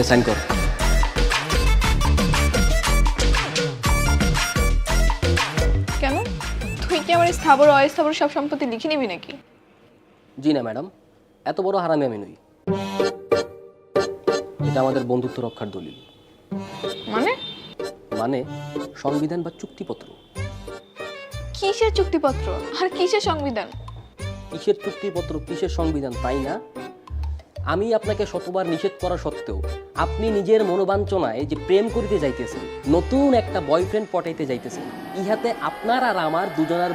দে sign কর। কেন, তুই কি আমার স্থাবর অস্থাবর সব সম্পত্তি লিখে নিবি নাকি? জি না ম্যাডাম, এত বড় হারামি আমি নই। এটা আমাদের বন্ধুত্ব রক্ষার দলিল। মানে মানে সংবিধান বা চুক্তিপত্র। কিসের চুক্তিপত্র আর কিসের সংবিধান? কিসের চুক্তিপত্র কিসের সংবিধান তাই না? আমি আপনাকে শতবার নিষেধ করা সত্ত্বেও আপনি নিজের মনোবাঞ্ছনায় যে প্রেম করিতে যাইতেছেন, নতুন একটা বয়ফ্রেন্ড পটাইতে যাইতেছেন, ইহাতে আপনার আর আমার দুজনের